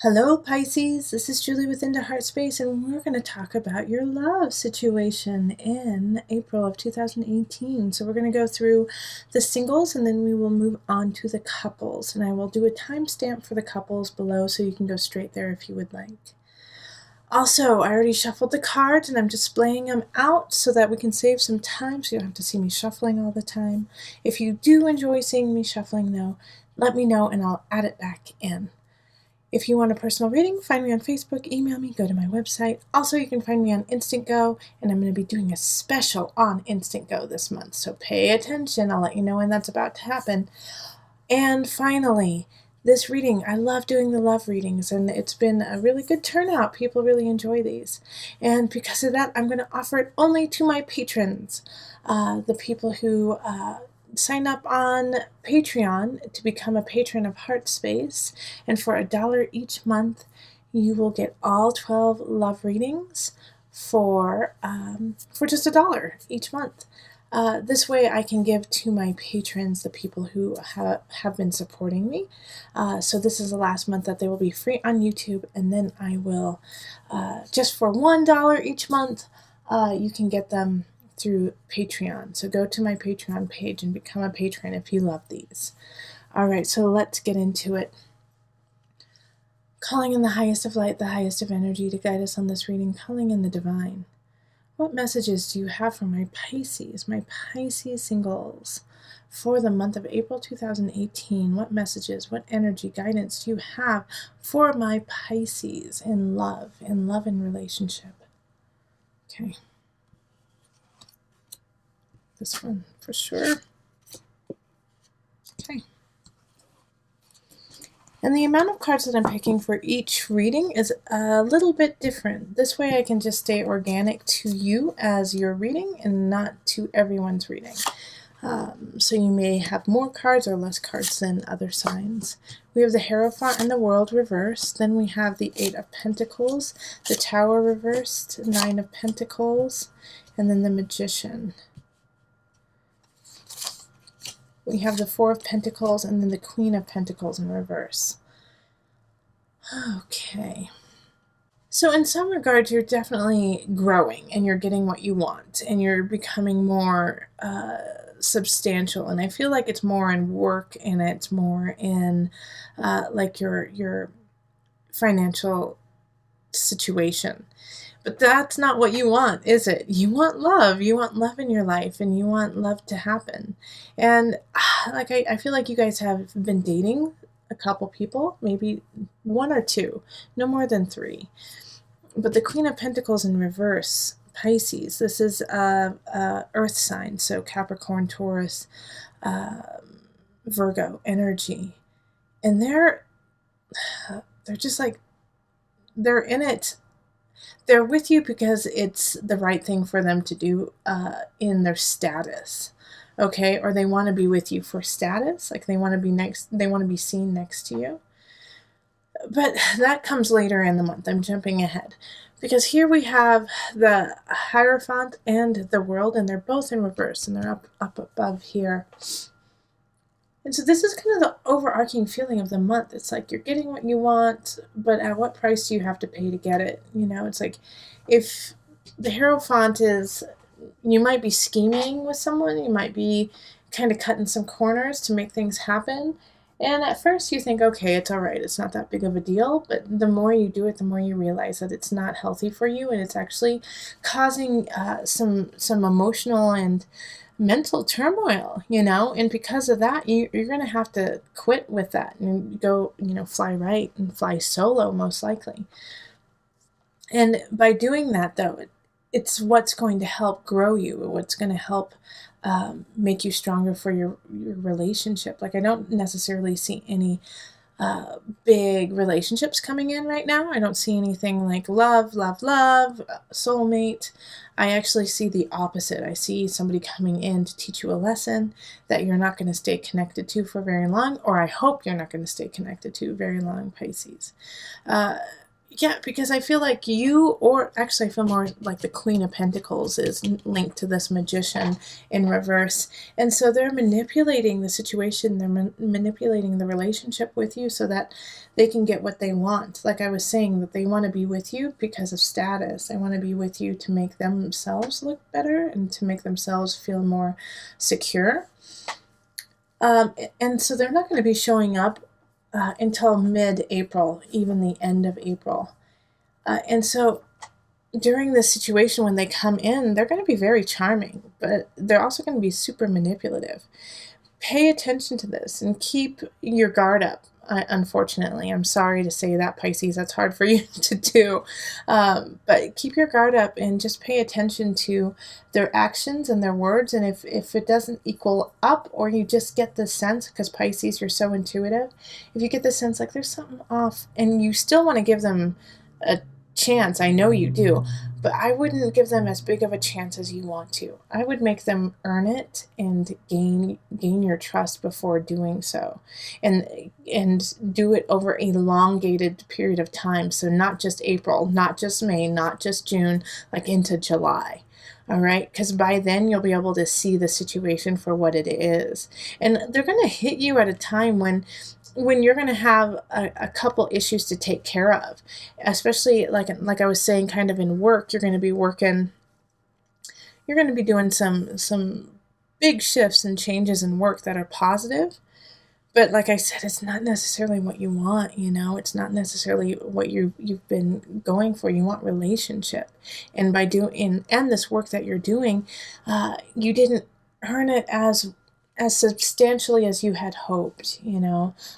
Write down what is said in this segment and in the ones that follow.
Hello Pisces, this is Julie with Into Heartspace, and we're going to talk about your love situation in April of 2018. So we're going to go through the singles and then we will move on to the couples. And I will do a timestamp for the couples below so you can go straight there if you would like. Also, I already shuffled the cards and I'm displaying them out so that we can save some time so you don't have to see me shuffling all the time. If you do enjoy seeing me shuffling though, let me know and I'll add it back in. If you want a personal reading, find me on Facebook, email me, go to my website. Also, you can find me on Instant Go, and I'm going to be doing a special on Instant Go this month, so pay attention. I'll let you know when that's about to happen. And finally, this reading, I love doing the love readings, and it's been a really good turnout. People really enjoy these. And because of that, I'm going to offer it only to my patrons, the people who sign up on Patreon to become a patron of Heartspace, and for $1 each month you will get all 12 love readings for just $1 each month. This way I can give to my patrons, the people who have been supporting me. So this is the last month that they will be free on YouTube, and then I will, just for $1 each month, you can get them through Patreon. So go to my Patreon page and become a patron if you love these. All right, so let's get into it. Calling in the highest of light, the highest of energy to guide us on this reading, calling in the divine. What messages do you have for my Pisces singles for the month of April 2018? What messages, what energy, guidance do you have for my Pisces in love and relationship? Okay. This one for sure. Okay. And the amount of cards that I'm picking for each reading is a little bit different. This way I can just stay organic to you as your reading and not to everyone's reading. So you may have more cards or less cards than other signs. We have the Hierophant and the World reversed. Then we have the 8 of Pentacles, the Tower reversed, 9 of Pentacles, and then the Magician. We have the 4 of Pentacles and then the Queen of Pentacles in reverse. Okay. So in some regards, you're definitely growing and you're getting what you want and you're becoming more substantial. And I feel like it's more in work and it's more in like your financial situation. But that's not what you want, is it? You want love. You want love in your life, and you want love to happen. And like I feel like you guys have been dating a couple people, maybe 1 or 2, no more than 3. But the Queen of Pentacles in reverse, Pisces. This is Earth sign, so Capricorn, Taurus, Virgo energy, and they're just like they're in it. They're with you because it's the right thing for them to do in their status, okay? Or they want to be with you for status, like they want to be seen next to you. But that comes later in the month. I'm jumping ahead because here we have the Hierophant and the World, and they're both in reverse, and they're up above here. And so this is kind of the overarching feeling of the month. It's like you're getting what you want, but at what price do you have to pay to get it? You know, it's like if the Hierophant is, you might be scheming with someone, you might be kind of cutting some corners to make things happen. And at first you think, okay, it's all right, it's not that big of a deal. But the more you do it, the more you realize that it's not healthy for you, and it's actually causing some emotional and mental turmoil, you know, and because of that, you're going to have to quit with that and go, you know, fly right and fly solo most likely. And by doing that, though, it's what's going to help grow you, what's going to help make you stronger for your relationship. Like, I don't necessarily see any big relationships coming in right now. I don't see anything like love, love, love, soulmate. I actually see the opposite. I see somebody coming in to teach you a lesson that you're not going to stay connected to for very long, or I hope you're not going to stay connected to very long, Pisces. Yeah, because I feel like you, or actually I feel more like the Queen of Pentacles is linked to this Magician in reverse. And so they're manipulating the situation, they're manipulating the relationship with you so that they can get what they want. Like I was saying, that they want to be with you because of status. They want to be with you to make themselves look better and to make themselves feel more secure. And so they're not going to be showing up until mid-April, even the end of April. And so during this situation, when they come in, they're going to be very charming, but they're also going to be super manipulative. Pay attention to this and keep your guard up. Unfortunately, I'm sorry to say that, Pisces, that's hard for you to do. But keep your guard up and just pay attention to their actions and their words. And if it doesn't equal up, or you just get the sense, because Pisces, you're so intuitive, if you get the sense like there's something off and you still want to give them a chance, I know you do, but I wouldn't give them as big of a chance as you want to. I would make them earn it and gain your trust before doing so, and do it over a elongated period of time. So not just April, not just May, not just June, like into July. All right, because by then you'll be able to see the situation for what it is, and they're going to hit you at a time when you're going to have a couple issues to take care of, especially like I was saying, kind of in work. You're going to be doing some big shifts and changes in work that are positive. But like I said, it's not necessarily what you want, it's not necessarily what you've been going for. You want relationship. And by doing, and this work that you're doing, you didn't earn it as substantially as you had hoped,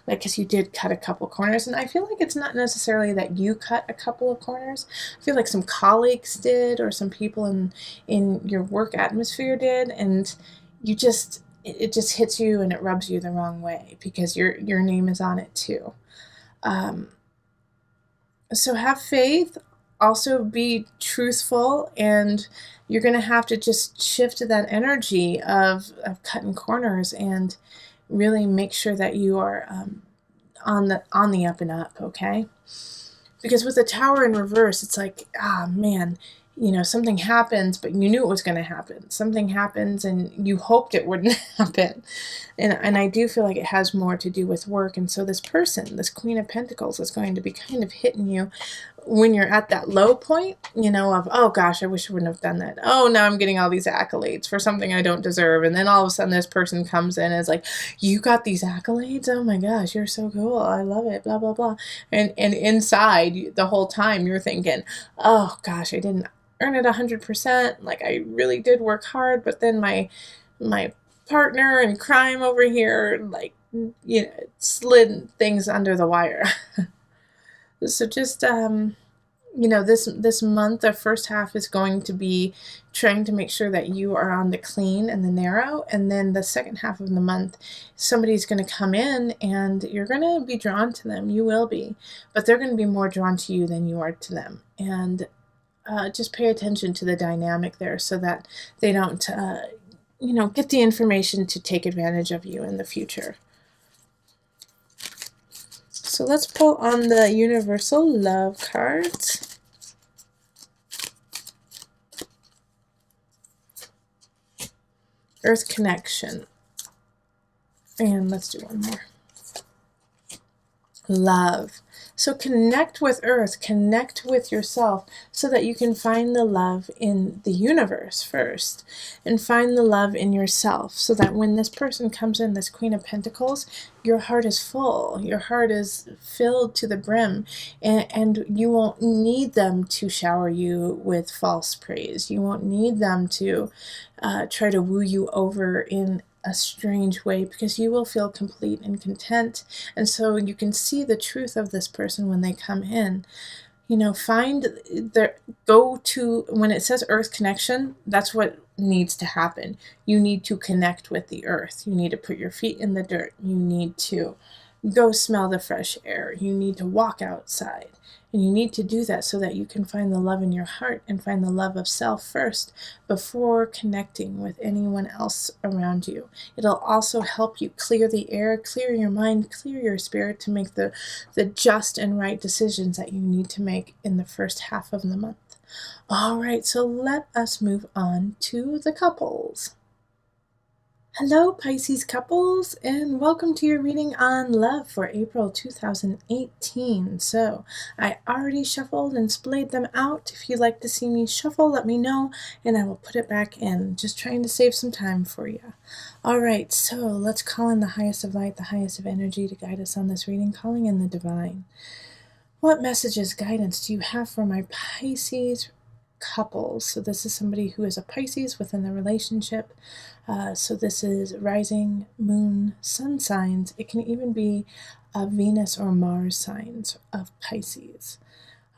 because you did cut a couple corners. And I feel like it's not necessarily that you cut a couple of corners. I feel like some colleagues did, or some people in your work atmosphere did, and it just hits you and it rubs you the wrong way because your name is on it too. So have faith, also be truthful, and you're going to have to just shift that energy of cutting corners and really make sure that you are on the up and up, okay? Because with the Tower in reverse, it's like, man, something happens, but you knew it was going to happen. Something happens and you hoped it wouldn't happen. And I do feel like it has more to do with work. And so this person, this Queen of Pentacles, is going to be kind of hitting you when you're at that low point, of, oh gosh, I wish I wouldn't have done that. Oh, now I'm getting all these accolades for something I don't deserve. And then all of a sudden this person comes in and is like, you got these accolades? Oh my gosh, you're so cool. I love it, blah, blah, blah. And inside the whole time you're thinking, oh gosh, I didn't earn it 100%. Like I really did work hard, but then my partner in crime over here, slid things under the wire. So just, this month, the first half is going to be trying to make sure that you are on the clean and the narrow. And then the second half of the month, somebody's going to come in and you're going to be drawn to them. You will be, but they're going to be more drawn to you than you are to them. And just pay attention to the dynamic there so that they don't, get the information to take advantage of you in the future. So let's pull on the Universal Love cards. Earth Connection. And let's do one more. Love. So connect with Earth, connect with yourself so that you can find the love in the universe first, and find the love in yourself so that when this person comes in, this Queen of Pentacles, your heart is full, your heart is filled to the brim, and you won't need them to shower you with false praise. You won't need them to try to woo you over in a strange way, because you will feel complete and content. And so you can see the truth of this person when they come in. Go to, when it says Earth Connection, that's what needs to happen. You need to connect with the earth. You need to put your feet in the dirt. You need to go smell the fresh air. You need to walk outside. And you need to do that so that you can find the love in your heart and find the love of self first before connecting with anyone else around you. It'll also help you clear the air, clear your mind, clear your spirit to make the just and right decisions that you need to make in the first half of the month. All right, so let us move on to the couples. Hello, Pisces couples, and welcome to your reading on love for April 2018. So, I already shuffled and splayed them out. If you'd like to see me shuffle, let me know, and I will put it back in. Just trying to save some time for you. All right, so let's call in the highest of light, the highest of energy to guide us on this reading, calling in the divine. What messages, guidance do you have for my Pisces couples? So this is somebody who is a Pisces within the relationship. So this is rising, moon, sun signs. It can even be Venus or Mars signs of Pisces.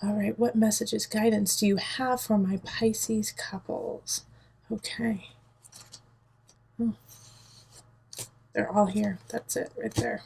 All right, what messages, guidance do you have for my Pisces couples? Okay. Oh. They're all here. That's it right there.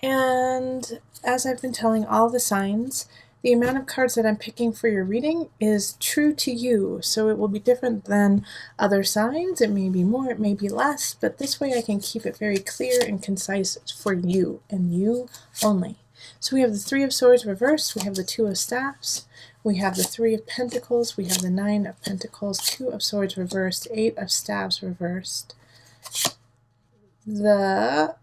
And as I've been telling all the signs, the amount of cards that I'm picking for your reading is true to you, so it will be different than other signs. It may be more, it may be less, but this way I can keep it very clear and concise for you and you only. So we have the Three of Swords reversed, we have the Two of Staffs, we have the Three of Pentacles, we have the Nine of Pentacles, Two of Swords reversed, Eight of Staves reversed, the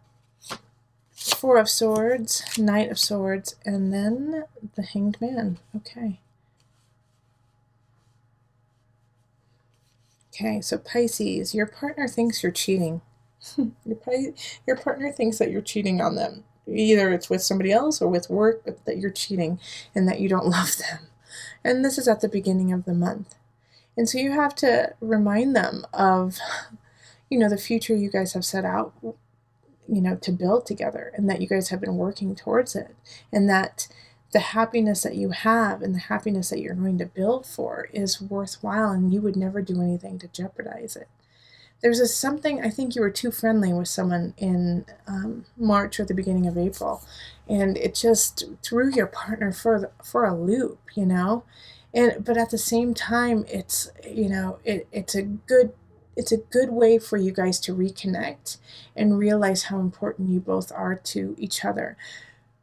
Four of Swords, Knight of Swords, and then the Hanged Man. Okay. Okay, so Pisces, your partner thinks you're cheating. Your partner thinks that you're cheating on them. Either it's with somebody else or with work, but that you're cheating and that you don't love them. And this is at the beginning of the month. And so you have to remind them of, the future you guys have set out to build together, and that you guys have been working towards it, and that the happiness that you have and the happiness that you're going to build for is worthwhile, and you would never do anything to jeopardize it. There's something, I think you were too friendly with someone in March or the beginning of April, and it just threw your partner for a loop, but at the same time, it's it's a good way for you guys to reconnect and realize how important you both are to each other.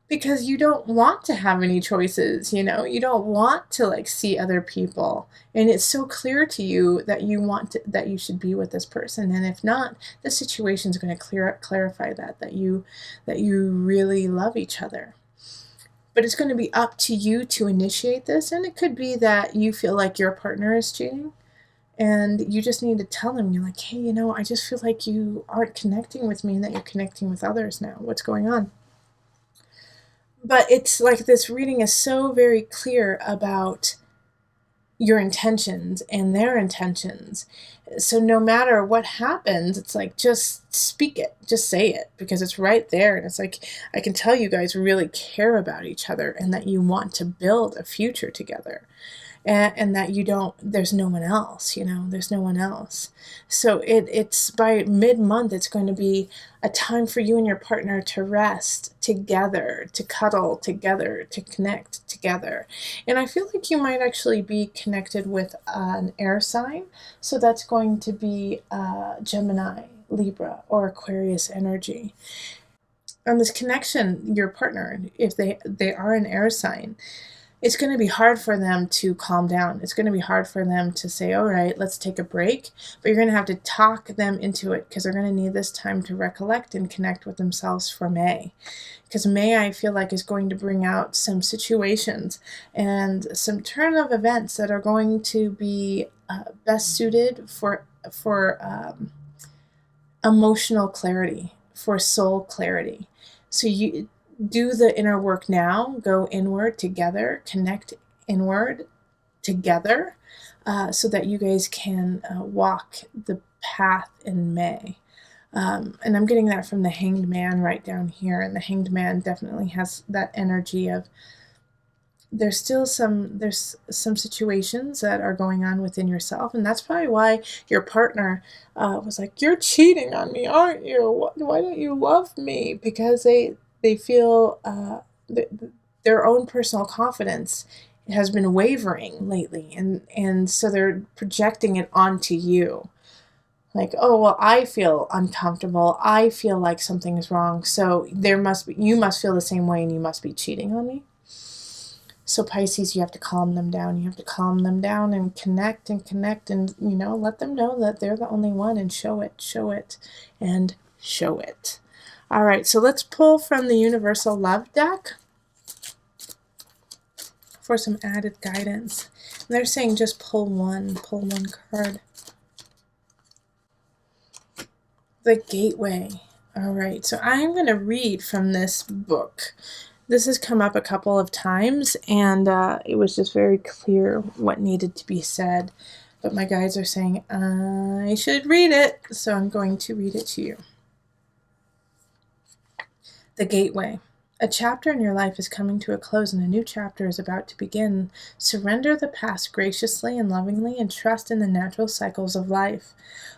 Because you don't want to have any choices, you don't want to see other people. And it's so clear to you that that you should be with this person. And if not, the situation is going to clarify that you really love each other. But it's going to be up to you to initiate this. And it could be that you feel like your partner is cheating. And you just need to tell them, you're like, hey, I just feel like you aren't connecting with me and that you're connecting with others now. What's going on? But it's like this reading is so very clear about your intentions and their intentions. So no matter what happens, it's like, just speak it, just say it, because it's right there. And it's like, I can tell you guys really care about each other and that you want to build a future together. And that there's no one else, there's no one else. So it's by mid-month, it's going to be a time for you and your partner to rest together, to cuddle together, to connect together. And I feel like you might actually be connected with an air sign. So that's going to be Gemini, Libra, or Aquarius energy. On this connection, your partner, if they are an air sign, it's going to be hard for them to calm down. It's going to be hard for them to say, all right, let's take a break. But you're going to have to talk them into it, because they're going to need this time to recollect and connect with themselves for May. Because May, I feel like, is going to bring out some situations and some turn of events that are going to be best suited for emotional clarity, for soul clarity. So you do the inner work now, go inward together, connect inward together, so that you guys can walk the path in May. And I'm getting that from the Hanged Man right down here, and the Hanged Man definitely has that energy of there's some situations that are going on within yourself, and that's probably why your partner was like, "You're cheating on me, aren't you? Why don't you love me?" Because they feel their own personal confidence has been wavering lately, and so they're projecting it onto you. Like, oh, well, I feel uncomfortable. I feel like something is wrong. So you must feel the same way, and you must be cheating on me. So Pisces, you have to calm them down. You have to calm them down and connect and, let them know that they're the only one, and show it, and show it. All right, so let's pull from the Universal Love deck for some added guidance. And they're saying just pull one card. The Gateway. All right, so I'm going to read from this book. This has come up a couple of times, and it was just very clear what needed to be said. But my guides are saying I should read it, so I'm going to read it to you. The Gateway. A chapter in your life is coming to a close, and a new chapter is about to begin. Surrender the past graciously and lovingly, and trust in the natural cycles of life.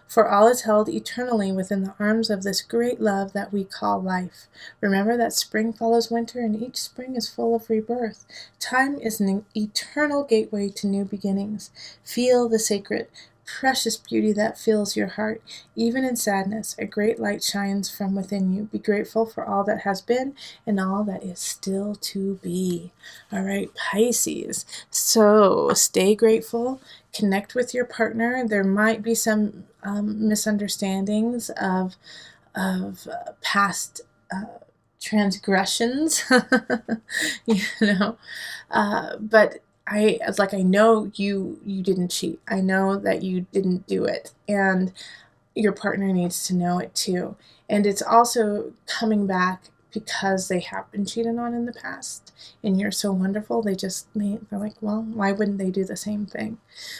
For all is held eternally within the arms of this great love that we call life. Remember that spring follows winter, and each spring is full of rebirth. Time is an eternal gateway to new beginnings. Feel the sacred, precious beauty that fills your heart. Even in sadness, a great light shines from within you. Be grateful for all that has been and all that is still to be. All right, Pisces. So stay grateful. Connect with your partner. There might be some misunderstandings of past transgressions, but I know you didn't cheat. I know that you didn't do it, and your partner needs to know it too. And it's also coming back because they have been cheated on in the past, and you're so wonderful. They're like, well, why wouldn't they do the same thing?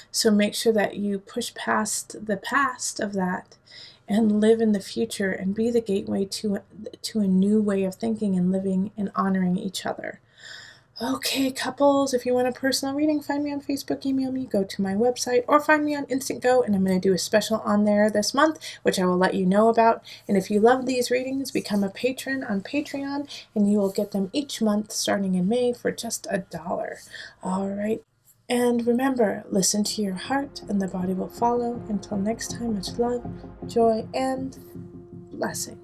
So make sure that you push past the past of that and live in the future, and be the gateway to a new way of thinking and living and honoring each other. Okay, couples, if you want a personal reading, find me on Facebook, email me, go to my website, or find me on Instant Go, and I'm going to do a special on there this month, which I will let you know about. And if you love these readings, become a patron on Patreon, and you will get them each month starting in May for just $1. All right. And remember, listen to your heart, and the body will follow. Until next time, much love, joy, and blessing.